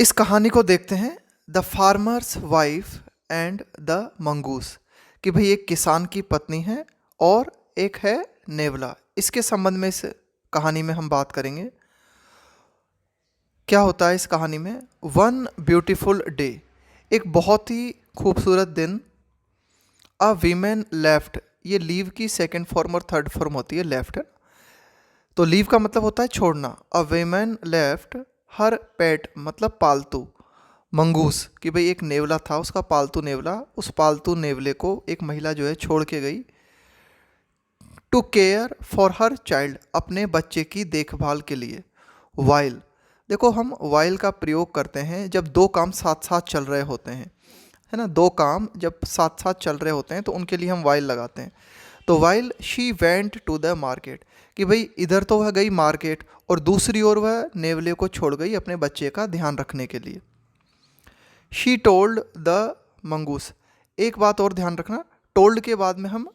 इस कहानी को देखते हैं, the farmer's wife and the mongoose. कि भाई एक किसान की पत्नी है और एक है नेवला। इसके संबंध में इस कहानी में हम बात करेंगे। क्या होता है इस कहानी में? वन ब्यूटीफुल डे, एक बहुत ही खूबसूरत दिन। अ वीमेन लेफ्ट, ये लीव की सेकंड फॉर्म और थर्ड फॉर्म होती है, लेफ्ट है। तो लीव का मतलब होता है छोड़ना। अ वीमेन लेफ्ट हर पेट, मतलब पालतू। मंगूस, कि भाई एक नेवला था, उसका पालतू नेवला, उस पालतू नेवले को एक महिला जो है छोड़ के गई। To care for her child, अपने बच्चे की देखभाल के लिए। वाइल, देखो हम वाइल का प्रयोग करते हैं जब दो काम साथ साथ चल रहे होते हैं, है ना। दो काम जब साथ साथ चल रहे होते हैं तो उनके लिए हम वाइल लगाते हैं। तो while she went to the market, कि भाई इधर तो वह गई मार्केट और दूसरी ओर वह नेवले को छोड़ गई अपने बच्चे का ध्यान रखने के लिए। शी टोल्ड द मंगूस, एक बात और ध्यान रखना, टोल्ड के बाद में हम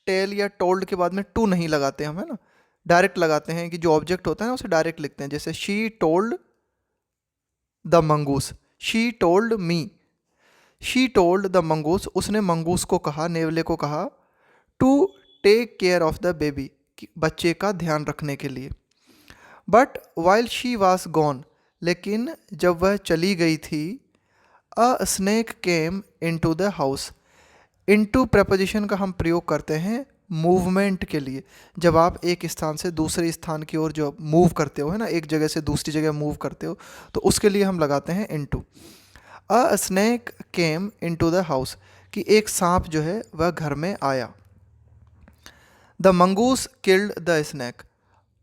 टेल या टोल्ड के बाद में टू नहीं लगाते हम, है ना। डायरेक्ट लगाते हैं कि जो ऑब्जेक्ट होता है ना उसे डायरेक्ट लिखते हैं। जैसे she told the mongoose, she told me. She told the mongoose, उसने मंगूस को कहा, नेवले को कहा, to take care of the baby, बच्चे का ध्यान रखने के लिए। But while she was gone, लेकिन जब वह चली गई थी, a snake came into the house. Into preposition का हम प्रयोग करते हैं मूवमेंट के लिए। जब आप एक स्थान से दूसरे स्थान की ओर जो मूव करते हो, है ना, एक जगह से दूसरी जगह मूव करते हो, तो उसके लिए हम लगाते हैं into. A snake came into the house, कि एक सांप जो है वह घर में आया। The mongoose killed the snake,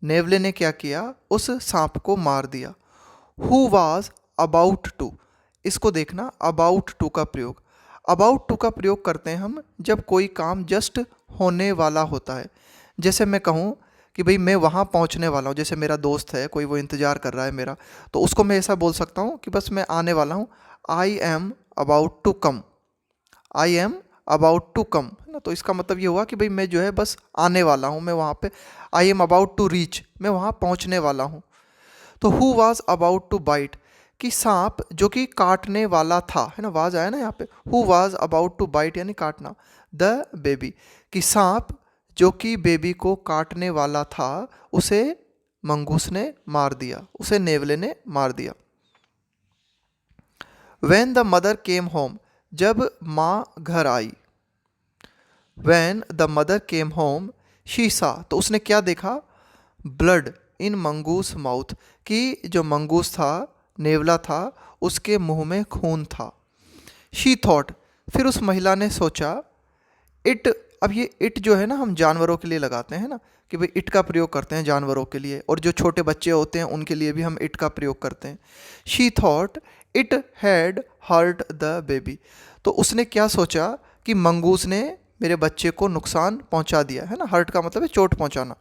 नेवले ने क्या किया, उस सांप को मार दिया। हु वाज अबाउट टू, इसको देखना, अबाउट टू का प्रयोग। अबाउट टू का प्रयोग करते हैं हम जब कोई काम जस्ट होने वाला होता है। जैसे मैं कहूँ कि भाई मैं वहाँ पहुँचने वाला हूँ, जैसे मेरा दोस्त है कोई, वो इंतज़ार कर रहा है मेरा, तो उसको मैं ऐसा बोल सकता हूँ कि बस मैं आने वाला हूँ। I am about to come, I am about to come, है ना। तो इसका मतलब ये हुआ कि भाई मैं जो है बस आने वाला हूँ, मैं वहाँ पे। I am about to reach, मैं वहाँ पहुँचने वाला हूँ। तो who was about to bite, कि सांप जो कि काटने वाला था, है ना, वाज आया ना यहाँ पे। Who was about to bite यानी काटना। द बेबी, कि सांप जो कि बेबी को काटने वाला था, उसे मंगूस ने मार दिया, उसे नेवले ने मार दिया। When the mother came home, जब माँ घर आई। When the mother came home she saw, तो उसने क्या देखा, ब्लड इन मंगूस माउथ, कि जो मंगूस था, नेवला था, उसके मुंह में खून था। शी थॉट, फिर उस महिला ने सोचा, इट, अब ये इट जो है ना हम जानवरों के लिए लगाते हैं ना, कि भाई इट का प्रयोग करते हैं जानवरों के लिए, और जो छोटे बच्चे होते हैं उनके लिए भी हम इट का प्रयोग करते हैं। She thought it had hurt the baby, तो उसने क्या सोचा कि मंगूस ने मेरे बच्चे को नुकसान पहुंचा दिया, है ना। हर्ट का मतलब है चोट पहुंचाना।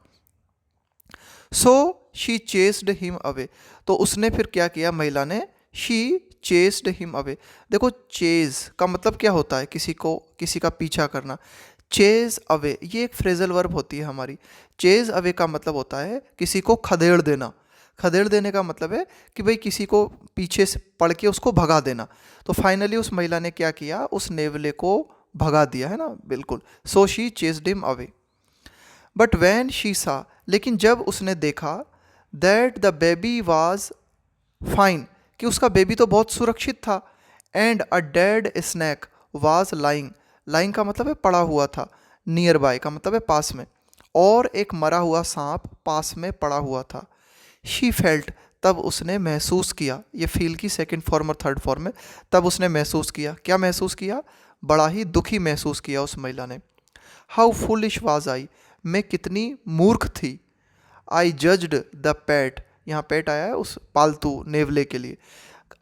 सो शी चेस्ड हिम अवे, तो उसने फिर क्या किया, महिला ने, शी चेस्ड हिम अवे। देखो चेज का मतलब क्या होता है, किसी को, किसी का पीछा करना। चेज अवे ये एक फ्रेजल वर्ब होती है हमारी। चेज अवे का मतलब होता है किसी को खदेड़ देना। खदेड़ देने का मतलब है कि भाई किसी को पीछे से पड़ के उसको भगा देना। तो फाइनली उस महिला ने क्या किया, उस नेवले को भगा दिया, है ना, बिल्कुल। So she chased him away. But when she saw, लेकिन जब उसने देखा, that the baby was fine, कि उसका बेबी तो बहुत सुरक्षित था। And a dead snake was lying, lying का मतलब है पड़ा हुआ था, नियर बाय का मतलब है पास में, और एक मरा हुआ सांप पास में पड़ा हुआ था। शी फेल्ट, तब उसने महसूस किया, ये फील की सेकंड फॉर्म और थर्ड फॉर्म में। तब उसने महसूस किया, क्या महसूस किया, बड़ा ही दुखी महसूस किया उस महिला ने। हाउ फुलिश वाज आई, मैं कितनी मूर्ख थी। आई जज्ड द पेट, यहाँ पेट आया है उस पालतू नेवले के लिए।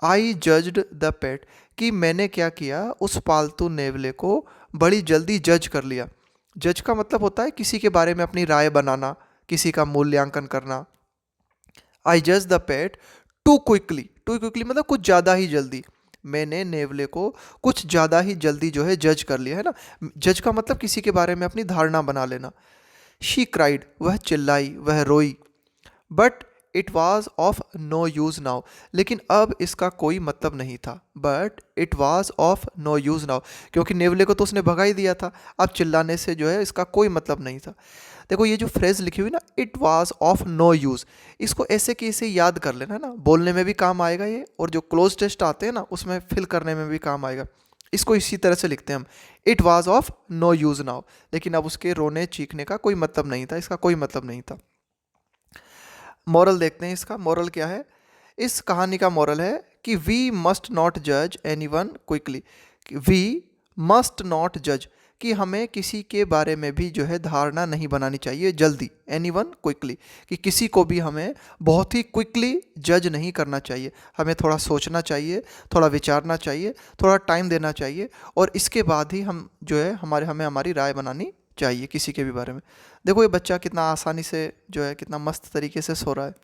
आई जज्ड द पेट, कि मैंने क्या किया, उस पालतू नेवले को बड़ी जल्दी जज कर लिया। जज का मतलब होता है किसी के बारे में अपनी राय बनाना, किसी का मूल्यांकन करना। आई जज the pet too quickly, too quickly मतलब कुछ ज़्यादा ही जल्दी। मैंने नेवले को कुछ ज़्यादा ही जल्दी जो है जज कर लिया, है ना। जज का मतलब किसी के बारे में अपनी धारणा बना लेना। शी क्राइड, वह चिल्लाई, वह रोई। But it was of no use now, लेकिन अब इसका कोई मतलब नहीं था। But it was of no use now, क्योंकि नेवले को तो उसने भगा ही दिया था, अब चिल्लाने से जो है इसका कोई मतलब नहीं था। देखो ये जो फ्रेज़ लिखी हुई ना, it was of no use, इसको ऐसे कि इसे याद कर लेना ना, बोलने में भी काम आएगा ये, और जो क्लोज टेस्ट आते हैं ना उसमें फिल करने में भी काम आएगा। इसको इसी तरह से लिखते हैं हम, it was of no use now, लेकिन अब उसके रोने चीखने का कोई मतलब नहीं था, इसका कोई मतलब नहीं था। मॉरल देखते हैं इसका, मॉरल क्या है। इस कहानी का मॉरल है कि वी मस्ट नॉट जज any one quickly, we must not जज, कि हमें किसी के बारे में भी जो है धारणा नहीं बनानी चाहिए जल्दी, एनी वन क्विकली, कि किसी को भी हमें बहुत ही क्विकली जज नहीं करना चाहिए, हमें थोड़ा सोचना चाहिए, थोड़ा विचारना चाहिए, थोड़ा टाइम देना चाहिए, और इसके बाद ही हम जो है हमें हमारी राय बनानी चाहिए किसी के भी बारे में। देखो ये बच्चा कितना आसानी से जो है कितना मस्त तरीके से सो रहा है।